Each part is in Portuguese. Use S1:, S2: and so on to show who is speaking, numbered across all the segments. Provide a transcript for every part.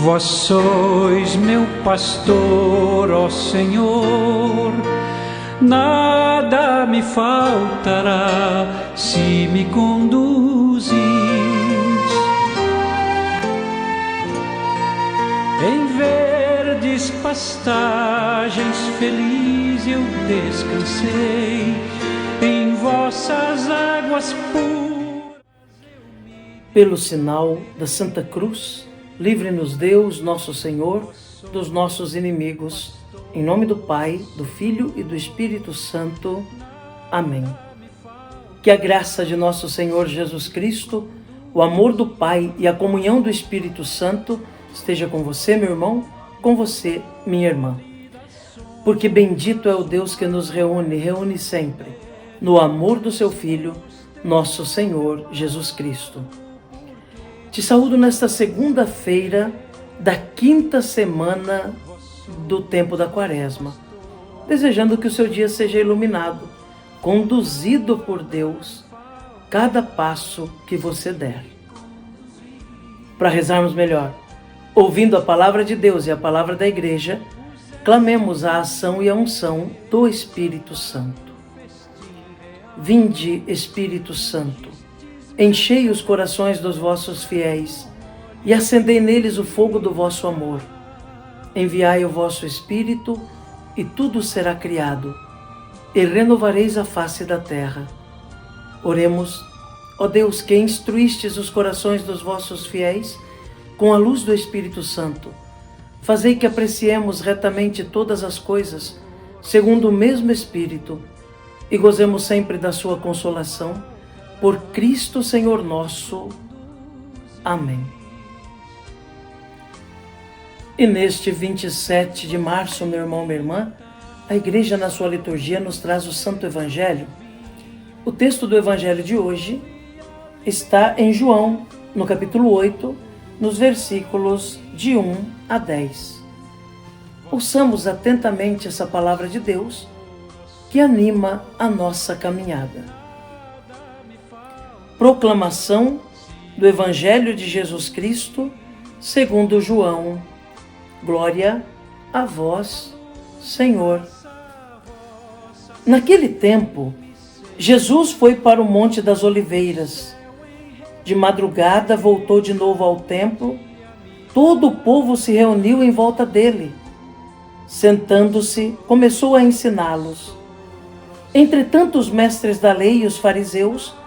S1: Vós sois meu pastor, ó Senhor, nada me faltará se me conduzis. Em verdes pastagens feliz eu descansei, em vossas águas puras.
S2: Pelo sinal da Santa Cruz, livre-nos Deus, nosso Senhor, dos nossos inimigos. Em nome do Pai, do Filho e do Espírito Santo. Amém. Que a graça de nosso Senhor Jesus Cristo, o amor do Pai e a comunhão do Espírito Santo esteja com você, meu irmão, com você, minha irmã. Porque bendito é o Deus que nos reúne sempre, no amor do seu Filho, nosso Senhor Jesus Cristo. Te saúdo nesta segunda-feira da 5ª semana do tempo da Quaresma, desejando que o seu dia seja iluminado, conduzido por Deus, cada passo que você der. Para rezarmos melhor, ouvindo a palavra de Deus e a palavra da Igreja, clamemos a ação e a unção do Espírito Santo. Vinde, Espírito Santo, enchei os corações dos vossos fiéis e acendei neles o fogo do vosso amor. Enviai o vosso Espírito e tudo será criado, e renovareis a face da terra. Oremos, ó Deus, que instruístes os corações dos vossos fiéis com a luz do Espírito Santo. Fazei que apreciemos retamente todas as coisas, segundo o mesmo Espírito, e gozemos sempre da sua consolação, por Cristo Senhor nosso. Amém. E neste 27 de março, meu irmão, minha irmã, a Igreja na sua liturgia nos traz o Santo Evangelho. O texto do Evangelho de hoje está em João, no capítulo 8, nos versículos de 1 a 10. Ouçamos atentamente essa palavra de Deus que anima a nossa caminhada. Proclamação do Evangelho de Jesus Cristo, segundo João. Glória a vós, Senhor. Naquele tempo, Jesus foi para o Monte das Oliveiras. De madrugada voltou de novo ao templo. Todo o povo se reuniu em volta dele. Sentando-se, começou a ensiná-los. Entretanto, os mestres da lei e os fariseus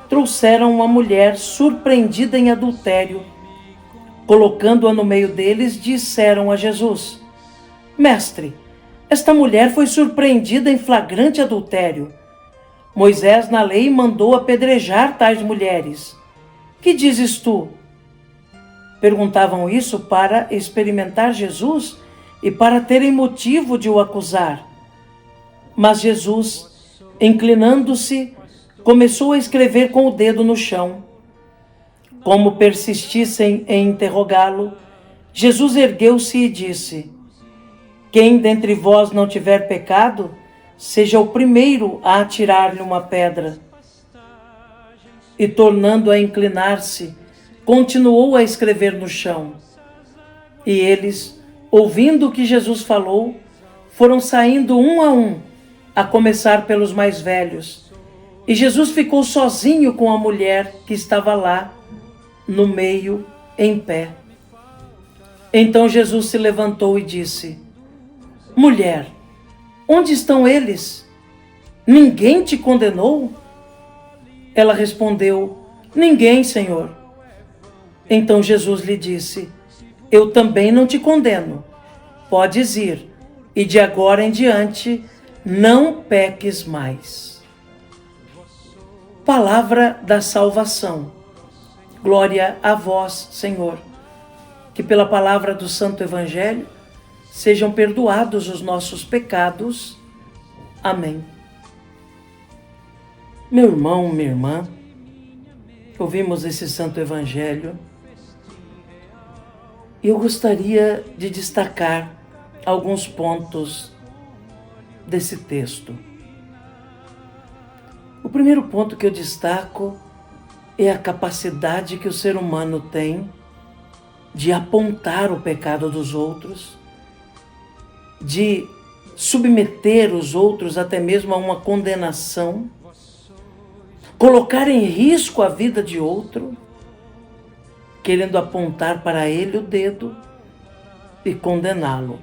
S2: trouxeram uma mulher surpreendida em adultério. Colocando-a no meio deles, disseram a Jesus: Mestre, esta mulher foi surpreendida em flagrante adultério. Moisés na lei mandou apedrejar tais mulheres. Que dizes tu? Perguntavam isso para experimentar Jesus e para terem motivo de o acusar. Mas Jesus, inclinando-se, começou a escrever com o dedo no chão. Como persistissem em interrogá-lo, Jesus ergueu-se e disse: Quem dentre vós não tiver pecado, seja o primeiro a atirar-lhe uma pedra. E tornando a inclinar-se, continuou a escrever no chão. E eles, ouvindo o que Jesus falou, foram saindo um, a começar pelos mais velhos. E Jesus ficou sozinho com a mulher que estava lá, no meio, em pé. Então Jesus se levantou e disse: Mulher, onde estão eles? Ninguém te condenou? Ela respondeu: Ninguém, Senhor. Então Jesus lhe disse: Eu também não te condeno. Podes ir, e de agora em diante não peques mais. Palavra da salvação. Glória a vós, Senhor. Que pela palavra do Santo Evangelho sejam perdoados os nossos pecados. Amém. Meu irmão, minha irmã, ouvimos esse Santo Evangelho e eu gostaria de destacar alguns pontos desse texto. O primeiro ponto que eu destaco é a capacidade que o ser humano tem de apontar o pecado dos outros, de submeter os outros até mesmo a uma condenação, colocar em risco a vida de outro, querendo apontar para ele o dedo e condená-lo,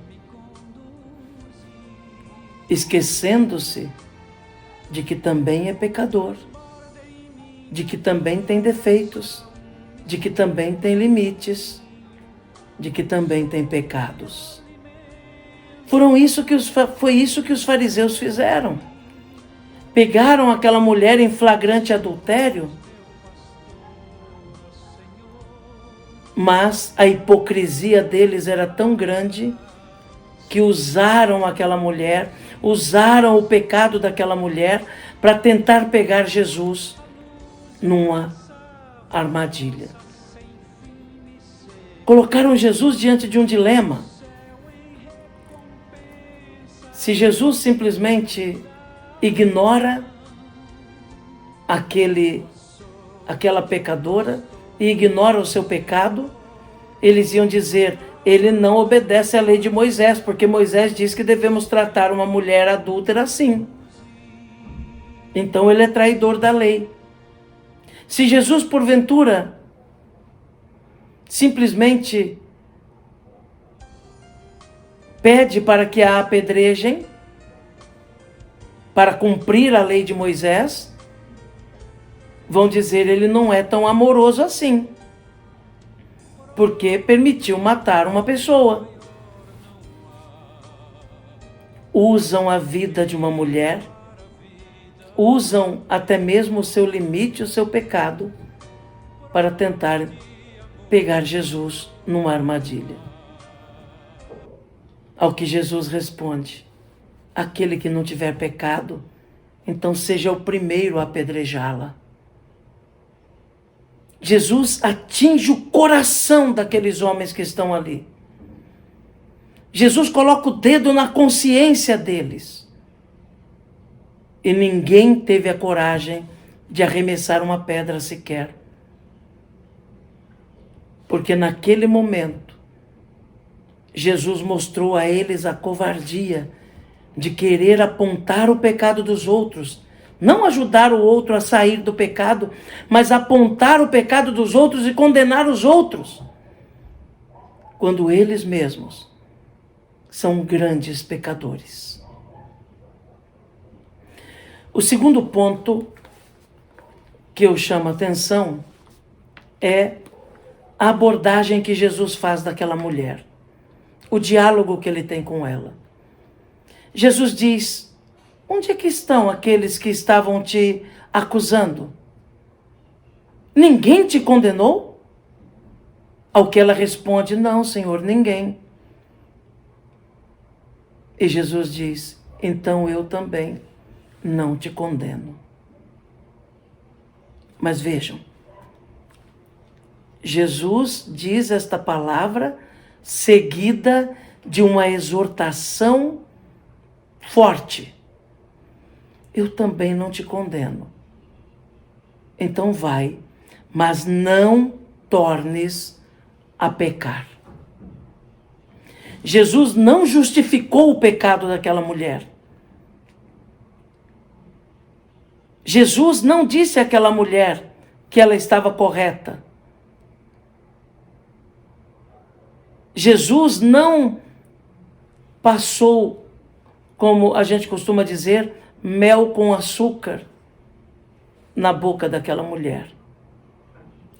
S2: esquecendo-se de que também é pecador, de que também tem defeitos, de que também tem limites, de que também tem pecados. Foi isso que os fariseus fizeram. Pegaram aquela mulher em flagrante adultério, mas a hipocrisia deles era tão grande que usaram aquela mulher, usaram o pecado daquela mulher para tentar pegar Jesus numa armadilha. Colocaram Jesus diante de um dilema. Se Jesus simplesmente ignora aquela pecadora e ignora o seu pecado, eles iam dizer: ele não obedece à lei de Moisés, porque Moisés diz que devemos tratar uma mulher adúltera assim. Então ele é traidor da lei. Se Jesus, porventura, simplesmente pede para que a apedrejem, para cumprir a lei de Moisés, vão dizer: ele não é tão amoroso assim, porque permitiu matar uma pessoa. Usam a vida de uma mulher, usam até mesmo o seu limite, o seu pecado, para tentar pegar Jesus numa armadilha. Ao que Jesus responde: aquele que não tiver pecado, então seja o primeiro a apedrejá-la. Jesus atinge o coração daqueles homens que estão ali. Jesus coloca o dedo na consciência deles. E ninguém teve a coragem de arremessar uma pedra sequer. Porque naquele momento, Jesus mostrou a eles a covardia de querer apontar o pecado dos outros. Não ajudar o outro a sair do pecado, mas apontar o pecado dos outros e condenar os outros, quando eles mesmos são grandes pecadores. O segundo ponto que eu chamo a atenção é a abordagem que Jesus faz daquela mulher, o diálogo que ele tem com ela. Jesus diz: onde é que estão aqueles que estavam te acusando? Ninguém te condenou? Ao que ela responde: não, Senhor, ninguém. E Jesus diz: então eu também não te condeno. Mas vejam, Jesus diz esta palavra seguida de uma exortação forte. Eu também não te condeno. Então vai, mas não tornes a pecar. Jesus não justificou o pecado daquela mulher. Jesus não disse àquela mulher que ela estava correta. Jesus não passou, como a gente costuma dizer, mel com açúcar na boca daquela mulher.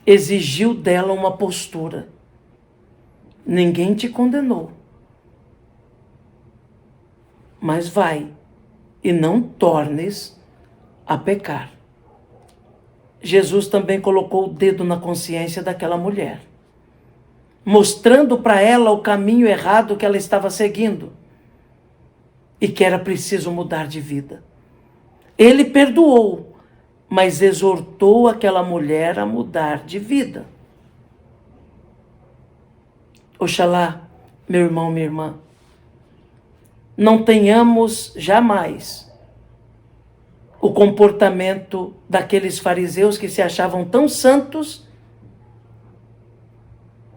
S2: Exigiu dela uma postura. Ninguém te condenou. Mas vai e não tornes a pecar. Jesus também colocou o dedo na consciência daquela mulher, mostrando para ela o caminho errado que ela estava seguindo e que era preciso mudar de vida. Ele perdoou, mas exortou aquela mulher a mudar de vida. Oxalá, meu irmão, minha irmã, não tenhamos jamais o comportamento daqueles fariseus que se achavam tão santos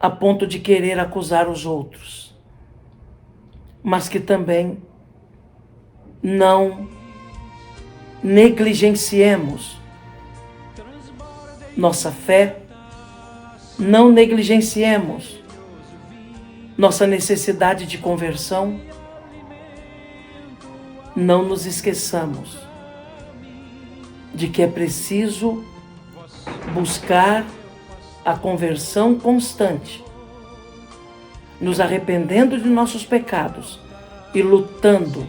S2: a ponto de querer acusar os outros, mas que também não negligenciemos nossa fé, não negligenciemos nossa necessidade de conversão, não nos esqueçamos de que é preciso buscar a conversão constante, nos arrependendo de nossos pecados e lutando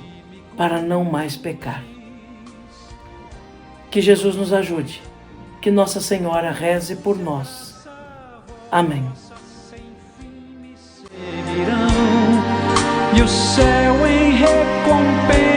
S2: para não mais pecar. Que Jesus nos ajude, que Nossa Senhora reze por nós. Amém.
S1: E o céu em recompensa